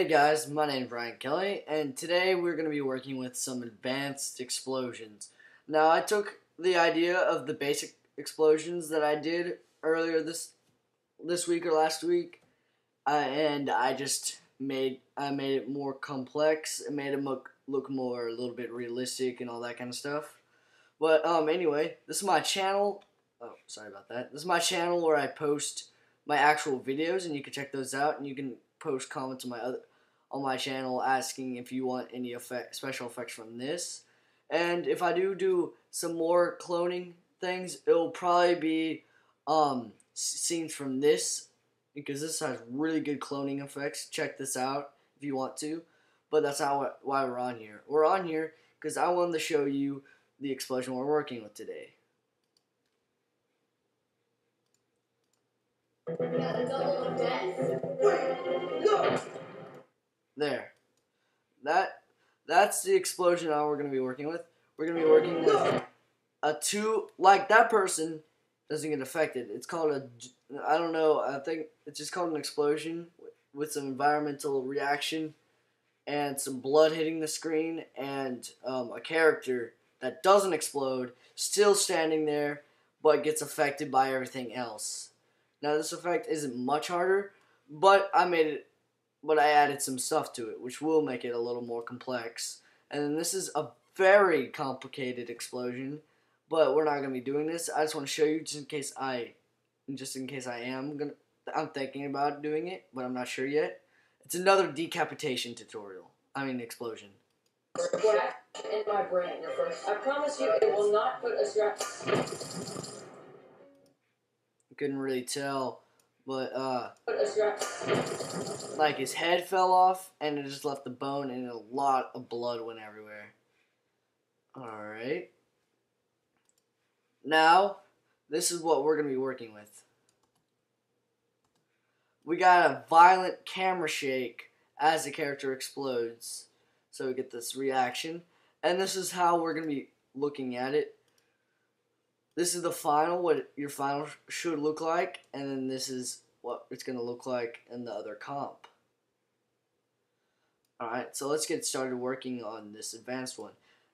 Hey guys, my name is Brian Kelly, and today we're going to be working with some advanced explosions. Now, I took the idea of the basic explosions that I did earlier this week or last week, and I made it more complex and made it look more a little bit realistic and all that kind of stuff. But anyway, this is my channel. Oh, sorry about that. This is my channel where I post my actual videos, and you can check those out, and you can post comments on my channel asking if you want any special effects from this. And if I do some more cloning things, it'll probably be scenes from this, because this has really good cloning effects. Check this out if you want to. But that's not why we're on here. We're on here because I wanted to show you the explosion we're working with today. There. That's the explosion that we're going to be working with. We're going to be working with like that person doesn't get affected. It's called I don't know, I think it's just called an explosion with some environmental reaction and some blood hitting the screen and a character that doesn't explode, still standing there, but gets affected by everything else. Now this effect isn't much harder, but I added some stuff to it, which will make it a little more complex. And then this is a very complicated explosion, but we're not going to be doing this. I just want to show you just in case I am I'm thinking about doing it, but I'm not sure yet. It's another decapitation tutorial. Explosion. In my brain. I promise you it will not put a strap. Couldn't really tell, but like his head fell off and it just left the bone and a lot of blood went everywhere. Alright. Now, this is what we're going to be working with. We got a violent camera shake as the character explodes. So we get this reaction. And this is how we're going to be looking at it. This is the final, what your final should look like. And then this is what it's going to look like in the other comp. Alright, so let's get started working on this advanced one.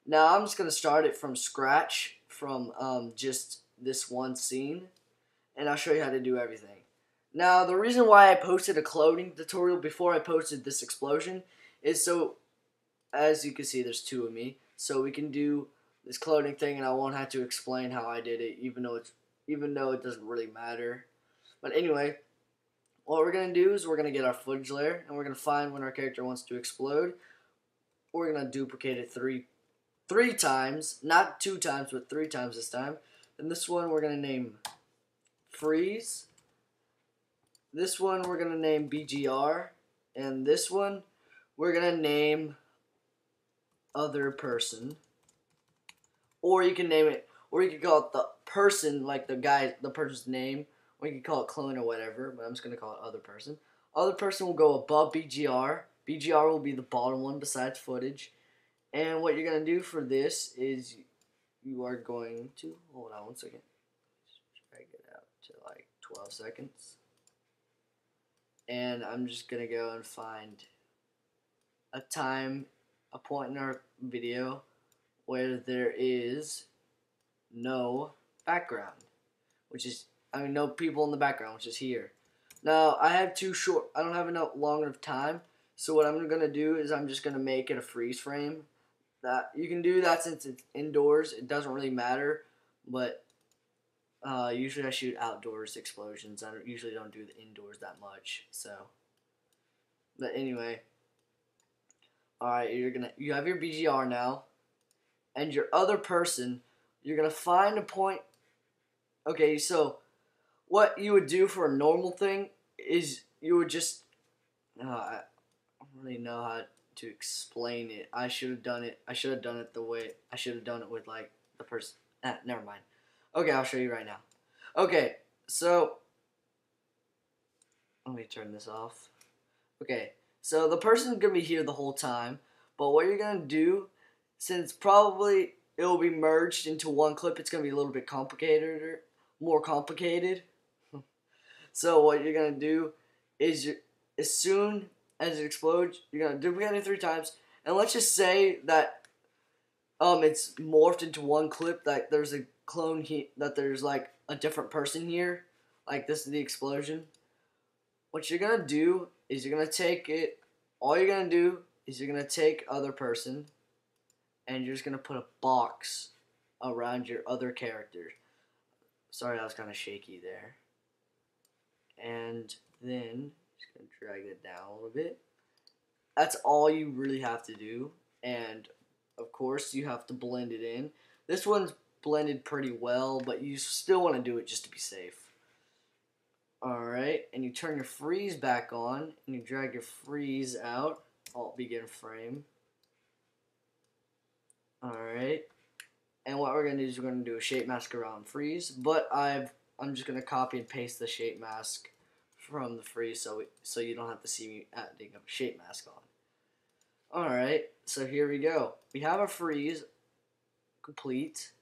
Now I'm just going to start it from scratch, from just this one scene. And I'll show you how to do everything. Now the reason why I posted a cloning tutorial before I posted this explosion is so, as you can see, there's two of me. So we can do this cloning thing and I won't have to explain how I did it, even though it doesn't really matter. But anyway, what we're going to do is we're going to get our footage layer and we're going to find when our character wants to explode. We're going to duplicate it three times, not 2 times, but 3 times this time. And this one we're going to name freeze. This one we're going to name BGR. And this one we're going to name other person. Or you can name it, or you can call it the person, like the person's name. Or you can call it clone or whatever, but I'm just going to call it other person. Other person will go above BGR. BGR will be the bottom one besides footage. And what you're going to do for this is you are going to, hold on 1 second. Drag it out to like 12 seconds. And I'm just going to go and find a point in our video where there is no background, no people in the background, which is here. Now, I don't have enough long enough time, so what I'm going to do is I'm just going to make it a freeze frame. That you can do that since it's indoors, it doesn't really matter, but usually I shoot outdoors explosions. I usually don't do the indoors that much, so. But anyway, alright, you have your BGR now, and your other person, you're going to find a point. Okay, so what you would do for a normal thing is you would just, I don't really know how to explain it. I should have done it with like the person. Never mind. Okay, I'll show you right now. Okay, so let me turn this off. Okay, so the person's gonna be here the whole time, but what you're gonna do, since probably it will be merged into one clip, it's gonna be a little bit more complicated. So what you're gonna do is as soon as it explodes, you're gonna duplicate it 3 times, and let's just say that it's morphed into one clip, that there's a clone that there's like a different person here, like this is the explosion. What you're gonna do is you're gonna take it. All you're gonna do is you're gonna take other person, and you're just gonna put a box around your other character. Sorry, that was kind of shaky there. And then just gonna drag it down a little bit. That's all you really have to do, and of course you have to blend it in. This one's blended pretty well, but you still want to do it just to be safe. Alright, and you turn your freeze back on, and you drag your freeze out. Alt begin frame. Alright, and what we're going to do is we're going to do a shape mask around freeze, but I'm just going to copy and paste the shape mask from the freeze so you don't have to see me adding a shape mask on. Alright, so here we go. We have a freeze complete.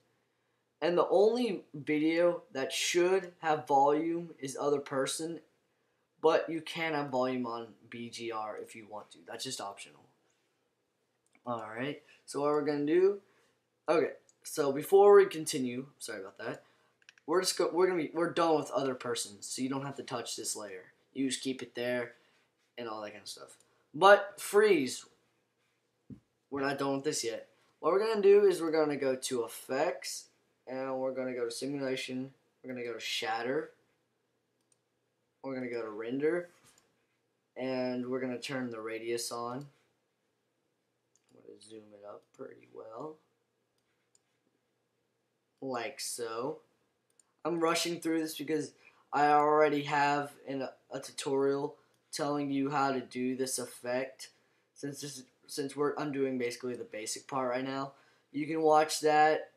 And the only video that should have volume is other person, but you can have volume on BGR if you want to. That's just optional. Alright, so what we're going to do, okay, so before we continue, sorry about that, we're done with other persons, so you don't have to touch this layer. You just keep it there and all that kind of stuff. But freeze, we're not done with this yet. What we're going to do is we're going to go to effects, and we're going to go to simulation, we're going to go to shatter, we're going to go to render, and we're going to turn the radius on. I'm going to zoom it up pretty well, like so. I'm rushing through this because I already have a tutorial telling you how to do this effect. I'm doing basically the basic part right now. You can watch that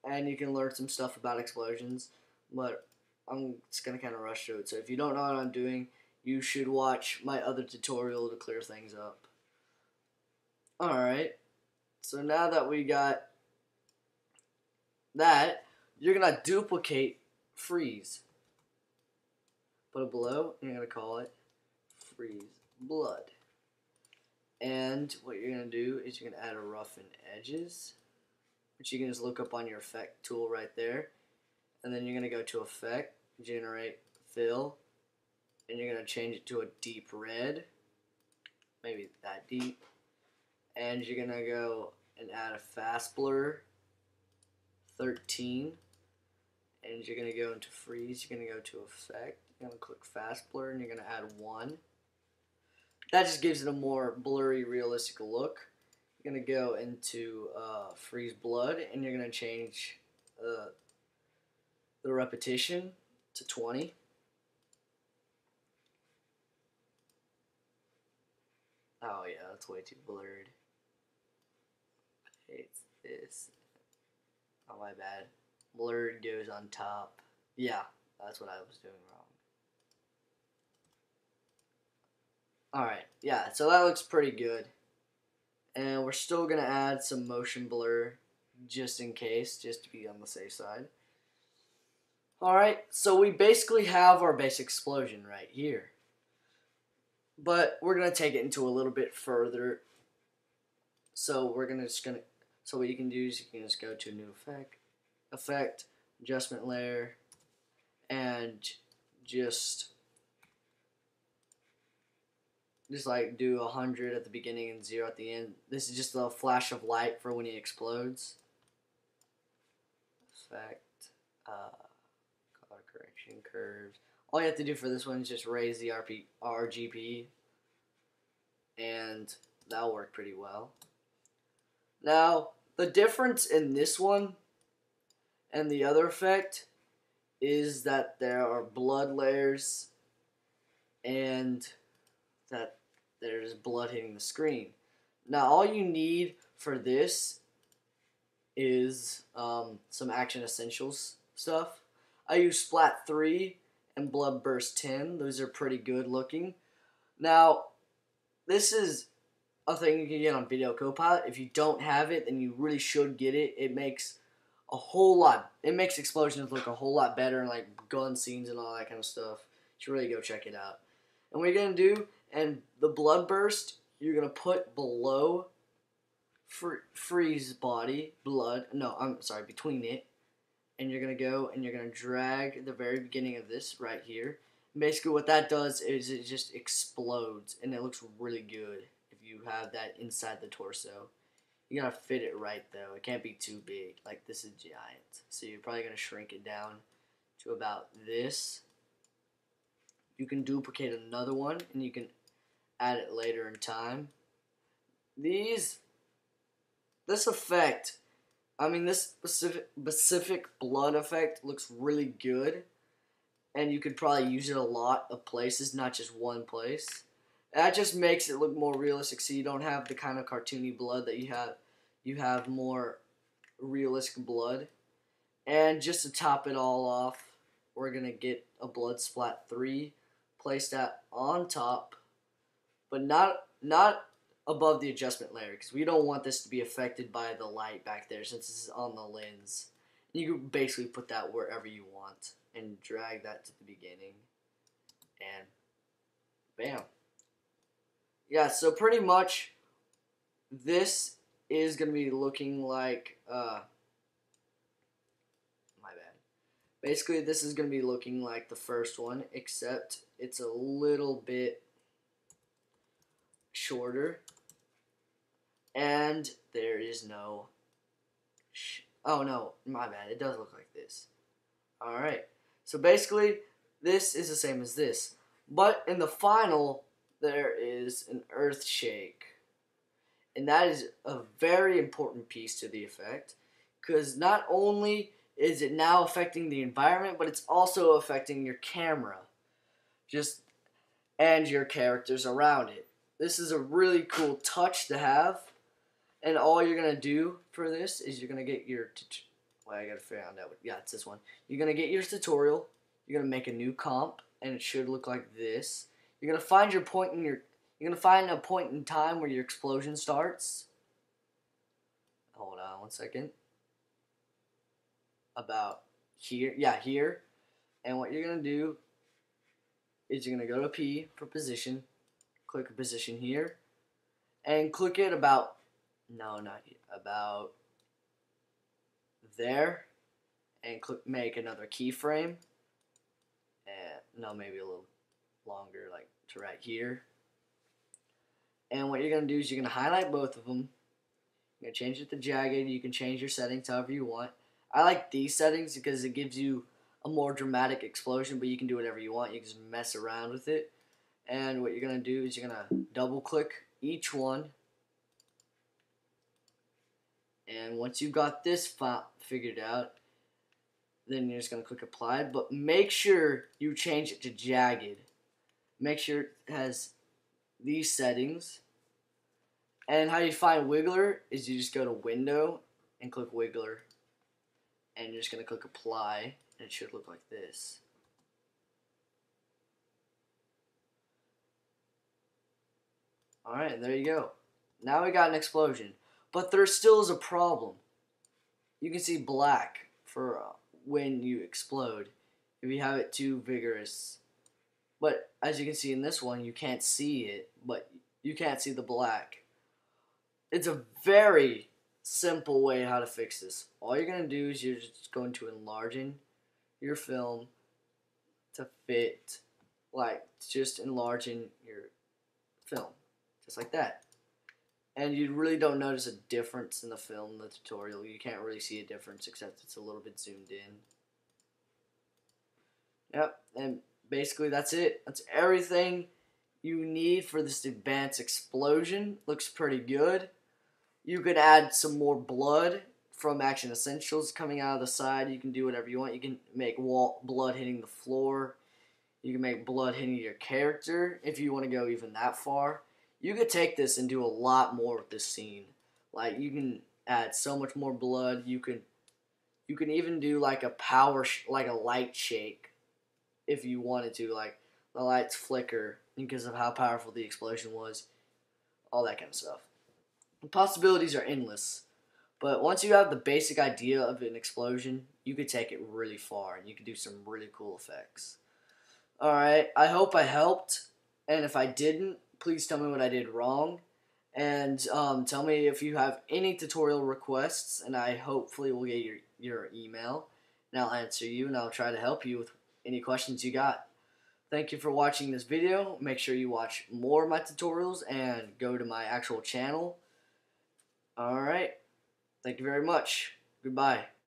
and you can learn some stuff about explosions, but I'm just going to kind of rush through it. So if you don't know what I'm doing, you should watch my other tutorial to clear things up. Alright, so now that we got that, you're going to duplicate freeze. Put it below, and you're going to call it freeze blood. And what you're going to do is you're going to add a roughen edges, which you can just look up on your effect tool right there. And then you're going to go to effect, generate fill, and you're going to change it to a deep red, maybe that deep. And you're going to go and add a fast blur, 13. And you're going to go into freeze, you're going to go to effect, you're going to click fast blur, and you're going to add 1. That just gives it a more blurry, realistic look. You're going to go into freeze blood, and you're going to change the repetition to 20. Oh yeah, that's way too blurred. Okay, it's this. Oh, my bad. Blurred goes on top. Yeah, that's what I was doing wrong. Alright, yeah, so that looks pretty good. And we're still going to add some motion blur just in case, just to be on the safe side. Alright, so we basically have our basic explosion right here. But we're going to take it into a little bit further. So so what you can do is you can just go to new effect, adjustment layer, and just like do 100 at the beginning and 0 at the end. This is just a flash of light for when he explodes. Effect, color correction, curves. All you have to do for this one is just raise the RGB, and that'll work pretty well. Now, the difference in this one and the other effect is that there are blood layers and that there's blood hitting the screen. Now, all you need for this is some Action Essentials stuff. I use Splat 3 and Blood Burst 10. Those are pretty good looking. Now, this is a thing you can get on Video Copilot. If you don't have it, then you really should get it. It makes explosions look a whole lot better, and like gun scenes and all that kind of stuff. You should really go check it out. And what you're going to do And the blood burst, you're going to put below Freeze body, blood, no, I'm sorry, between it. And you're going to go and you're going to drag the very beginning of this right here. And basically what that does is it just explodes, and it looks really good if you have that inside the torso. You gotta fit it right though. It can't be too big. Like, this is giant. So you're probably gonna shrink it down to about this. You can duplicate another one and you can add it later in time. This effect, this specific blood effect looks really good, and you could probably use it a lot of places, not just one place. That just makes it look more realistic, so you don't have the kind of cartoony blood that you have. You have more realistic blood. And just to top it all off, we're going to get a Blood Splat 3, place that on top, but not above the adjustment layer, because we don't want this to be affected by the light back there since this is on the lens. You can basically put that wherever you want and drag that to the beginning, and bam. Yeah, so pretty much this is going to be looking like, my bad. Basically, this is going to be looking like the first one, except it's a little bit shorter. And there is no, oh no, my bad, it does look like this. Alright, so basically, this is the same as this. But in the final, there is an earth shake. And that is a very important piece to the effect, because not only is it now affecting the environment, but it's also affecting your camera and your characters around it. This is a really cool touch to have, and all you're going to do for this is you're going to get your, I got to figure out that, yeah, it's this one. You're going to get your tutorial, you're going to make a new comp, and it should look like this. You're going to find your point in your, you're going to find a point in time where your explosion starts. Hold on one second. About here. Yeah, here. And what you're going to do is you're going to go to P for position. Click a position here. And click it about, no, not here, about there. And click make another keyframe. And, no, maybe a little longer, like to right here. And what you're going to do is you're going to highlight both of them. You're going to change it to jagged. You can change your settings however you want. I like these settings because it gives you a more dramatic explosion, but you can do whatever you want. You can just mess around with it. And what you're going to do is you're going to double click each one. And once you've got this figured out, then you're just going to click apply. But make sure you change it to jagged. Make sure it has these settings. And how you find Wiggler is you just go to Window and click Wiggler. And you're just going to click apply, and it should look like this. Alright, there you go. Now we got an explosion. But there still is a problem. You can see black for when you explode if you have it too vigorous. But as you can see in this one, you can't see it, but you can't see the black. It's a very simple way how to fix this. All you're going to do is you're just going to enlargen your film to fit, like just enlarging your film, just like that. And you really don't notice a difference in the film, the tutorial. You can't really see a difference except it's a little bit zoomed in. Yep, and basically that's it. That's everything you need for this advanced explosion. Looks pretty good. You could add some more blood from Action Essentials coming out of the side. You can do whatever you want. You can make blood hitting the floor. You can make blood hitting your character if you want to go even that far. You could take this and do a lot more with this scene. Like, you can add so much more blood. You can even do like a like a light shake if you wanted to. Like, the lights flicker because of how powerful the explosion was. All that kind of stuff. The possibilities are endless. But once you have the basic idea of an explosion, you could take it really far. And you could do some really cool effects. Alright, I hope I helped. And if I didn't, please tell me what I did wrong. And tell me if you have any tutorial requests, and I hopefully will get your email. And I'll answer you, and I'll try to help you with any questions you got. Thank you for watching this video. Make sure you watch more of my tutorials and go to my actual channel. Alright. Thank you very much. Goodbye.